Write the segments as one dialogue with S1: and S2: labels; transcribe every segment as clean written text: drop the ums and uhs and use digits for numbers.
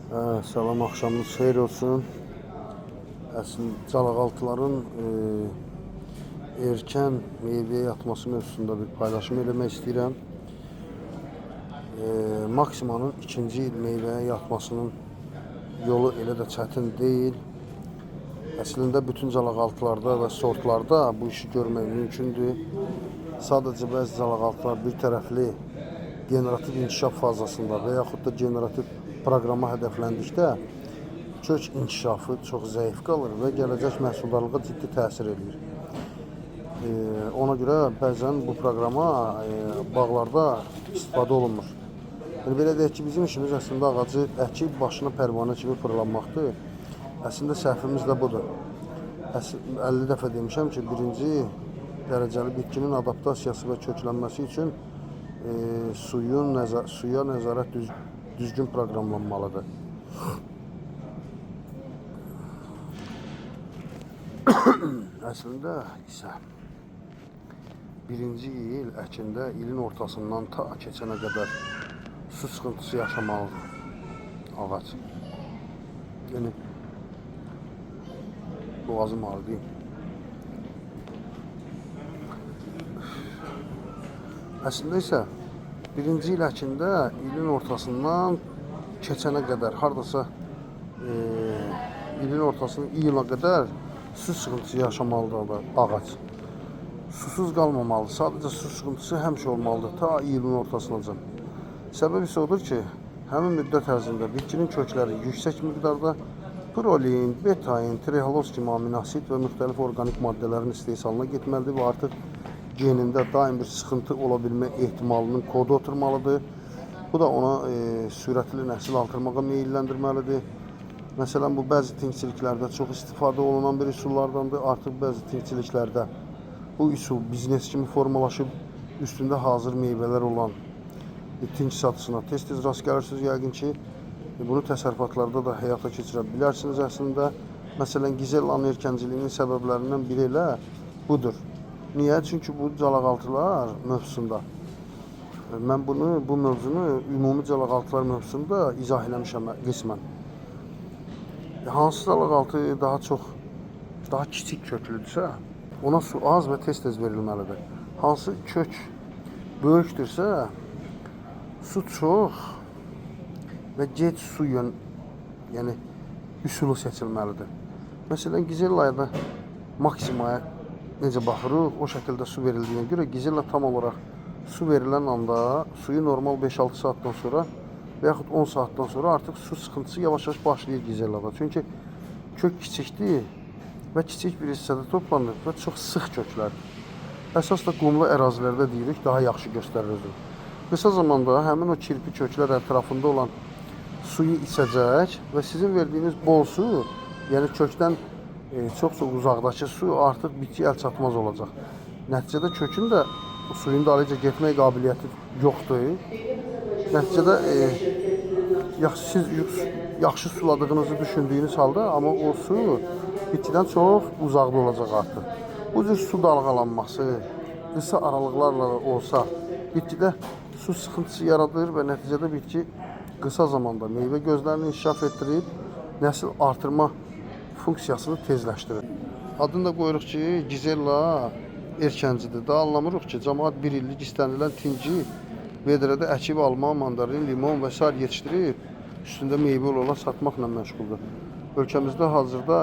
S1: Salam, axşamınız xeyir olsun. Əslində calaqaltıların erkən meyvəyə yatması mövzusunda bir paylaşım eləmək istəyirəm. Maksimanın ikinci il meyvəyə yatmasının yolu elə də çətin deyil. Əslində bütün calaqaltılarda və sortlarda bu işi görmək mümkündür. Sadəcə bəzi calaqaltılar bir tərəfli generativ inkişaf fazasında və yaxud da generativ proqrama hədəfləndikdə kök inkişafı çox zəif qalır və gələcək məhsuldarlığa ciddi təsir edir. Ona görə bəzən bu proqrama bağlarda istifadə olunmur. Belə deyək ki, bizim işimiz əslində ağacı əkib başına pərvanə kimi fırlanmaqdır. Əslində səhvimiz də budur. 50 dəfə demişəm ki, birinci dərəcəli bitkinin adaptasiyası və köklənməsi üçün suya nəzarət düzgün proqramlanmalıdır. Əslində isə birinci il əkində ilin ortasından ta keçənə qədər su sıxıntısı yaşamalıdır ağac. Yəni boğazım ağrıyır. Əslində isə birinci il əkində ilin ortasından keçənə qədər, hardasa ilin ortasının iyula qədər su sıxıntısı yaşamalıdır ağac. Susuz qalmamalıdır. Sadəcə su sıxıntısı həmişə olmalıdır ta iyulun ortasınacan. Səbəb isə odur ki, həmin müddət ərzində bitkinin kökləri yüksək miqdarda prolin, betain, trehaluz kimi amino asid və müxtəlif orqanik maddələrin istehsalına getməlidir və artıq genində daim bir sıxıntı ola bilmə ehtimalının kodu oturmalıdır. Bu da ona sürətli nəsil artırmağa meyilləndirməlidir. Məsələn, bu bəzi tingçiliklərdə çox istifadə olunan bir üsullardandır. Artıq bəzi tingçiliklərdə bu üsul biznes kimi formalaşıb, üstündə hazır meyvələr olan tingç satışına tez-tez rast gəlirsiniz yəqin ki. Bunu təsərrüfatlarda da həyata keçirə bilərsiniz əslində. Məsələn, gizellanın erkənciliyinin səbəblərindən biri elə budur. Niyə? Çünki bu calaqaltılar mövzusunda mən bu mövzunu ümumi calaqaltılar mövzusunda izah eləmişəm qismən. Hansı calaqaltı daha kiçik köklüdürsə, ona su az və tez-tez verilməlidir. Hansı kök böyükdürsə, su çox və gec su yəni üsulu seçilməlidir. Məsələn, gizellaya maksimaya necə baxırıq, o şəkildə su verildiyinə görə gizella tam olaraq su verilən anda suyu normal 5-6 saatdan sonra və yaxud 10 saatdan sonra artıq su sıxıntısı yavaş-yavaş başlayır gizellada. Çünki kök kiçikdir və kiçik bir hissədə toplanır və çox sıx köklərdir. Əsas da qumlu ərazilərdə deyirik, daha yaxşı göstərir özünü. Qısa zamanda həmin o kirpi köklər ətrafında olan suyu içəcək və sizin verdiyiniz bol su, yəni kökdən çox uzaqdakı su artıq bitkiyə əl çatmaz olacaq. Nəticədə kökün də suyun dalıca getmək qabiliyyəti yoxdur. Nəticədə siz yaxşı suladığınızı düşündüyünüz halda, amma o su bitkidən çox uzaqda olacaq artıq. Bu cür su dalğalanması qısa aralıqlarla olsa bitkidə su sıxıntısı yaradır və nəticədə bitki qısa zamanda meyvə gözlərini inkişaf etdirib, nəsil artırma funksiyasını tezləşdirir. Adını da qoyuruq ki, gizella erkəncidir. Daha anlamırıq ki, cəmaət bir illik istənilən tinci vedrədə əkib alma, mandarin, limon və s. yetişdirib, üstündə meyvə olaraq satmaqla məşğuldur. Ölkəmizdə hazırda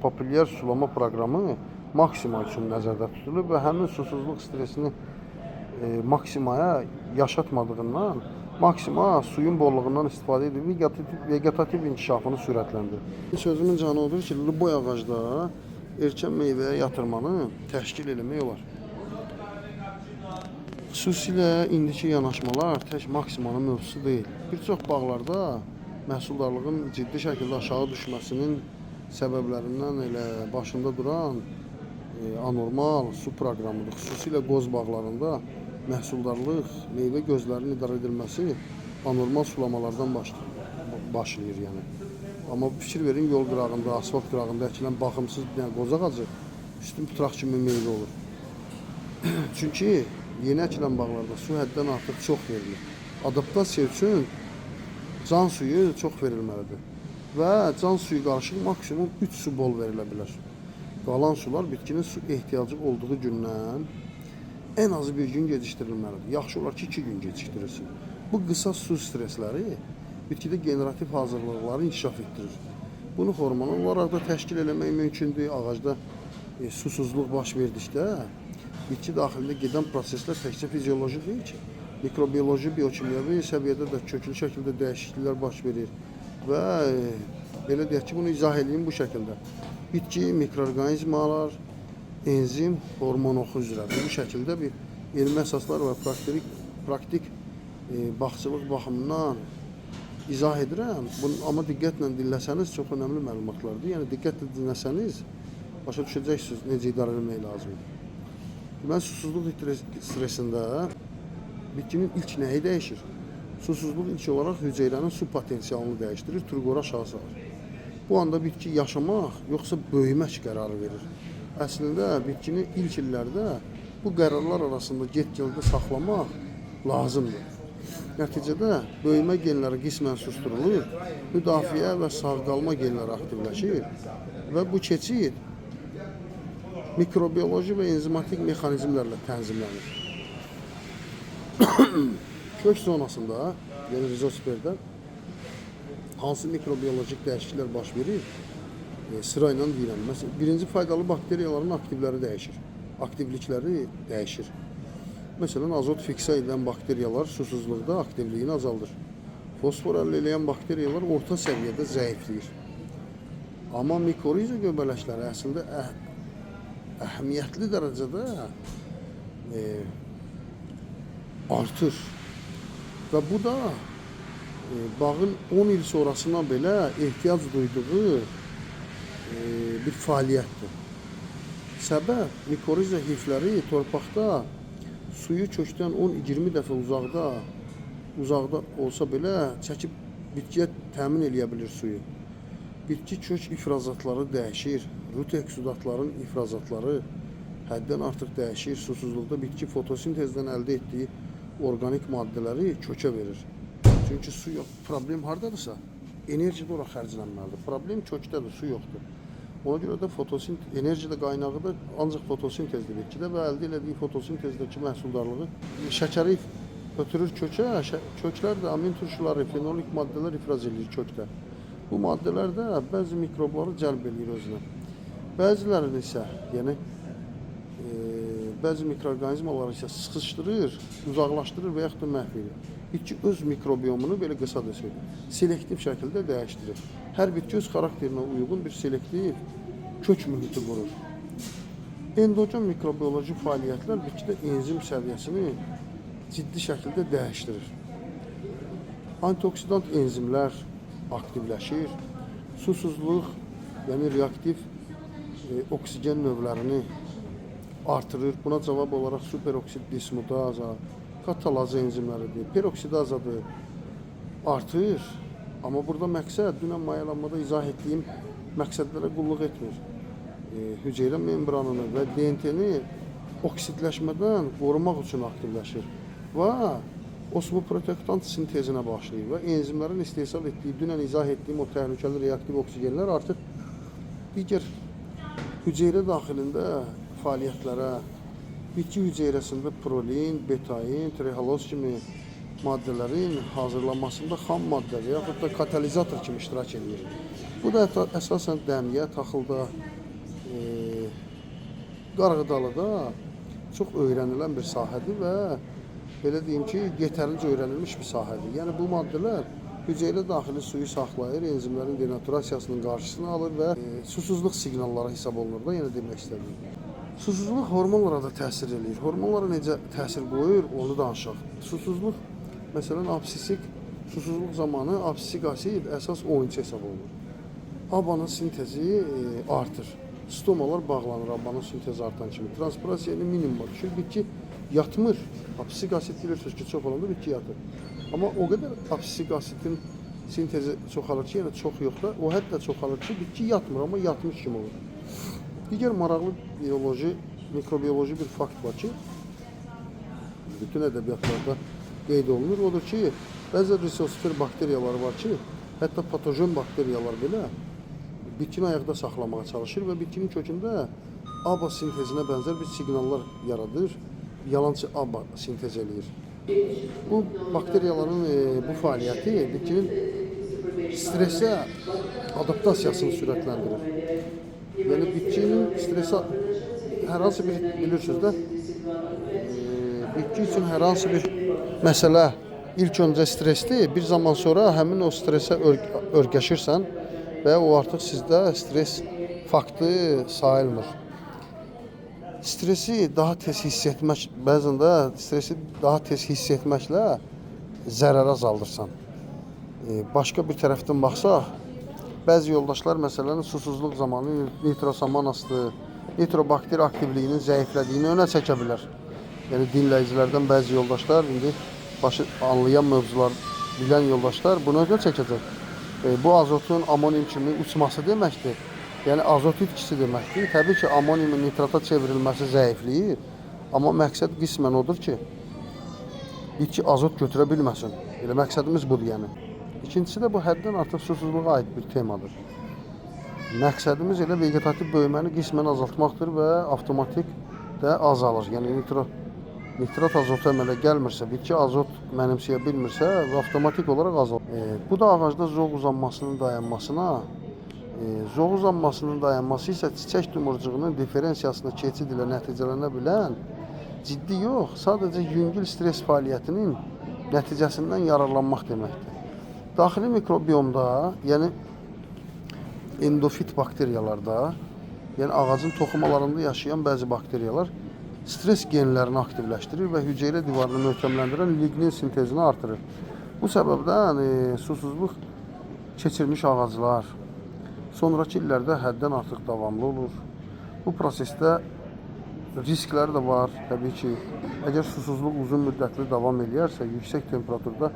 S1: populyar sulama proqramı maksima üçün nəzərdə tutulur və həmin susuzluq stresini maksimaya yaşatmadığından maksima suyun bolluğundan istifadə edib vegetativ inkişafını sürətləndirir. Sözümün canı odur ki, boy ağacda erkən meyvəyə yatırmanı təşkil eləmək olar. Xüsusilə indiki yanaşmalar tək maksimanın mövzusu deyil. Bir çox bağlarda məhsuldarlığın ciddi şəkildə aşağı düşməsinin səbəblərindən elə başında duran anormal su proqramıdır. Xüsusilə qoz bağlarında məhsuldarlıq, meyvə gözlərinin idarə edilməsi anormal sulamalardan başlayır yəni. Amma fikir verin, yol qırağında, asfalt qırağında əkilən baxımsız qoz ağacı üstün pıtraq kimi meyvə olur. Çünki yeni əkilən bağlarda su həddən artıq çox verilir. Adaptasiya üçün can suyu çox verilməlidir. Və can suyu qarışıq maksimum 3 su bol verilə bilər. Qalan sular bitkinin su ehtiyacı olduğu gündən en azı bir gün gecikdirilməlidir. Yaxşı olar ki 2 gün gecikdirilsin. Bu qısa su stresləri bitkidə generativ hazırlıqları inkişaf etdirir. Bunu hormonal olaraq da təşkil eləmək mümkündür. Ağacda susuzluq baş verdikdə bitki daxilində gedən proseslər təkcə fizioloji deyil ki, mikrobiyoloji, biokimyəvi səviyyədə də köklü şəkildə dəyişikliklər baş verir. Və belə deyək ki, bunu izah edeyim bu şəkildə. Bitki, mikroorqanizmalar, enzim, hormon oxu üzrə bu şəkildə bir elmi əsaslar və praktik bağçılıq baxımından izah edirəm. Amma diqqətlə dinləsəniz çox önəmli məlumatlardır. Yəni diqqətlə dinləsəniz başa düşəcəksiniz necə idarə etmək lazımdır. Deməli, susuzluq stresində bitkinin ilk nəyi dəyişir? Susuzluq ilk olaraq hüceyrənin su potensialını dəyişdirir, turqora aşağı salır. Bu anda bitki yaşamaq yoxsa böyümək qərarı verir. Əslində bitkini ilk illərdə bu qərarlar arasında get-gəldə saxlamaq lazımdır. Nəticədə böyümə genləri qismən susturulur, müdafiə və sağ-qalma genləri aktivləşir və bu keçid mikrobiyoloji və enzimatik mexanizmlərlə tənzimlənir. Kök zonasında, yəni rizosferdə hansı mikrobiyolojik dəyişikliklər baş verir? Sırayla deyirəm. Məsələn, birinci faydalı bakteriyaların aktivlikləri dəyişir. Məsələn, azot fiksə edən bakteriyalar susuzluqda aktivliyini azaldır. Fosfor əldə edən bakteriyalar orta səviyyədə zəifləyir. Amma mikoriza göbələkləri əslində əhəmiyyətli dərəcədə artır. Və bu da bağın 10 il sonrasına belə ehtiyac duyduğu bir fəaliyyətdir. Səbəb, mikoriza hifləri torpaqda suyu kökdən 10-20 dəfə uzaqda olsa belə çəkib bitkiyə təmin eləyə bilir suyu. Bitki kök ifrazatları dəyişir, rut eksudatların ifrazatları həddən artıq dəyişir. Susuzluqda bitki fotosintezdən əldə etdiyi organik maddələri kökə verir. Çünki su yox. Problem hardadırsa, enerji də ora xərclənməlidir. Problem kökdədir, su yoxdur. Ona görə də enerji də qaynağı da ancaq fotosintezdir bitkidə və əldə elədiyi fotosintezdəki məhsuldarlığı şəkəri ötürür kökə. Köklər də amin turşuları, fenolik maddələr ifraz edir kökdə. Bu maddələr də bəzi mikrobları cəlb edir özünə. Bəzilərini isə, yəni bəzi mikroorqanizmaları isə sıxışdırır, uzaqlaşdırır və yaxud da məhv edir. Bitki öz mikrobiyomunu belə qısa desək, selektiv şəkildə dəyişdirir. Hər bitki öz xarakterinə uyğun bir selektiv kök mühiti qurur. Endogen mikrobiyoloji fəaliyyətlər bitkidə enzim səviyyəsini ciddi şəkildə dəyişdirir. Antioksidant enzimlər aktivləşir, susuzluq, yəni reaktiv oksigen növlərini artırır. Buna cavab olaraq superoksid dismutaza, katalaza enzimləridir, peroksidazadır, artır. Amma burada məqsəd, dünən mayalanmada izah etdiyim məqsədlərə qulluq etmir. Hüceyrə membranını və DNT-ni oksidləşmədən qorumaq üçün aktivləşir və osmoprotektant sintezinə başlayır və enzimlərin istehsal etdiyi, dünən izah etdiyim o təhlükəli reaktiv oksigenlər artıq digər hüceyrə daxilində fəaliyyətlərə, bitki hüceyrəsində prolin, betain, trihaloz kimi maddələrin hazırlanmasında xam maddə və yaxud da katalizator kimi iştirak edir. Bu da əsasən dəmiyə, taxılda, qarğıdalıda çox öyrənilən bir sahədir və belə deyim ki, yetərincə öyrənilmiş bir sahədir. Yəni bu maddələr hüceyrə daxili suyu saxlayır, enzimlərin denaturasiyasının qarşısını alır və susuzluq siqnalları hesab olunur da, yəni demək istədim. Susuzluq hormonlara da təsir edir. Hormonlara necə təsir qoyur, onu danışaq. Susuzluq, məsələn, susuzluq zamanı absisik asid əsas oyunçu hesab olunur. ABA'nın sintezi artır. Stomalar bağlanır ABA'nın sintezi artan kimi. Transpirasiya minimuma düşür. Bitki yatmır. Absisik asid bilirsiniz ki, çox olanda bitki yatır. Amma o qədər absisik asidin sintezi çoxalır ki, yəni çox yox da, o hətta çoxalır ki, bitki yatmır, amma yatmış kimi olur. Digər maraqlı mikrobiyoloji bir fakt var ki, bütün ədəbiyyatlarda qeyd olunur. Odur ki, Bəzi resositor bakteriyalar var ki, hətta patojen bakteriyalar belə bitkini ayaqda saxlamağa çalışır və bitkinin kökündə ABA sintezinə bənzər bir siqnallar yaradır. Yalançı ABA sintez eləyir. Bu bakteriyaların bu fəaliyyəti bitkinin stresə adaptasiyasını sürətləndirir. Yəni bitkinin stresə hər hansı bir bilirsiniz də bitki üçün hər hansı bir məsələ ilk öncə stresli, bir zaman sonra həmin o stresə örgəşirsən və o artıq sizdə stres faktı sayılmır. Stresi daha tez hiss etmək, bəzən də stresi daha tez hiss etməklə zərərə azaldırsan. Başqa bir tərəfdən baxsaq, bəzi yoldaşlar məsələn susuzluq zamanı nitrosaman aslı, nitrobakter aktivliyinin zəiflədiyini önə çəkə bilər. Yəni dinləyicilərdən bəzi yoldaşlar indi başı anlayan mövzular bilən yoldaşlar bunu önə çəkəcək. Bu azotun amonim kimi uçması deməkdir. Yəni azot itkisi deməkdir. Təbii ki, amoniumun nitrata çevrilməsi zəifləyir. Amma məqsəd qismən odur ki, bitki azot götürə bilməsin. Elə məqsədimiz budur yəni. İkincisi də bu həddən artıq susuzluğa aid bir temadır. Məqsədimiz elə vegetativ böyüməni qismən azaltmaqdır və avtomatik də azalır. Yəni nitrat azotu əmələ gəlmirsə, bitki azot mənimsəyə bilmirsə, avtomatik olaraq azalır. Bu da ağacda zoğ uzanmasının dayanması isə çiçək tumurcuğunun diferensiyasına keçid ilə nəticələnə bilən ciddi yox, sadəcə yüngül stres fəaliyyətinin nəticəsindən yararlanmaq deməkdir. Daxili mikrobiyomda, yəni endofit bakteriyalarda, yəni ağacın toxumalarında yaşayan bəzi bakteriyalar stres genlərini aktivləşdirir və hüceyrə divarını möhkəmləndirən lignin sintezini artırır. Bu səbəbdən susuzluq keçirmiş ağaclar sonraki illərdə həddən artıq davamlı olur. Bu prosesdə riskləri də var. Təbii ki, əgər susuzluq uzun müddətli davam edərsə, yüksək temperaturda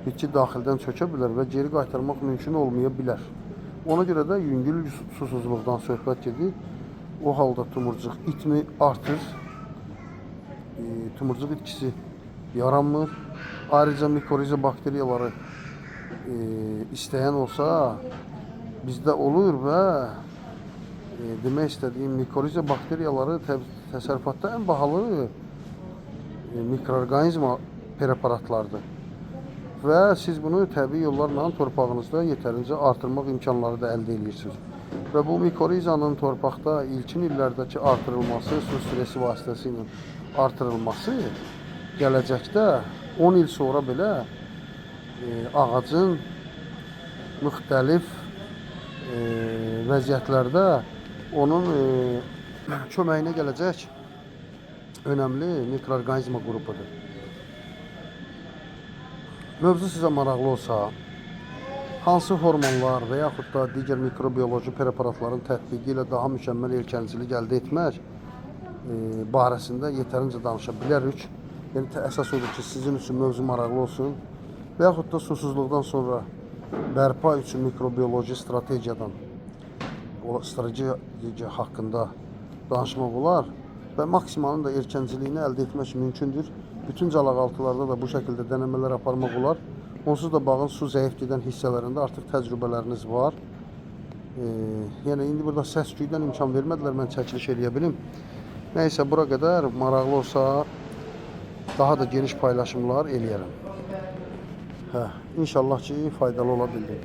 S1: bitki daxildən çökə bilər və geri qaytarmaq mümkün olmaya bilər. Ona görə də yüngül susuzluqdan söhbət gedir. O halda tumurcuq itmi artır. Tumurcuq itkisi yaranmır. Ayrıca mikoriza bakteriyaları istəyən olsa bizdə olur və demək istədiyim mikoriza bakteriyaları təsərrüfatda ən bahalı mikroorqanizma preparatlardır. Və siz bunu təbii yollarla torpağınızda yetərincə artırmaq imkanları da əldə edirsiniz. Və bu mikorizanın torpaqda ilkin illərdəki artırılması, su stresi vasitəsilə artırılması gələcəkdə 10 il sonra belə ağacın müxtəlif vəziyyətlərdə onun köməyinə gələcək önəmli mikroorqanizma qrupudur. Mövzu sizə maraqlı olsa, hansı hormonlar və yaxud da digər mikrobiyoloji preparatların tətbiqi ilə daha mükəmməl erkənçilik əldə etmək barəsində yetərincə danışa bilərik. Yəni əsas odur ki, sizin üçün mövzu maraqlı olsun və yaxud da susuzluqdan sonra bərpa üçün mikrobiyoloji strategiya haqqında danışmaq olar və maksimalın da erkənciliyini əldə etmək mümkündür. Bütün calaqaltılarda da bu şəkildə denəmələr aparmaq olar. Onsuz da bağın su zəif gedən hissələrində artıq təcrübələriniz var. Yəni indi burada səs-küydən imkan vermədilər, mən çəkiliş edə bilim. Nəysə, bura qədər maraqlı olsa daha da geniş paylaşımlar eləyərəm. İnşallah ki, faydalı ola bildim.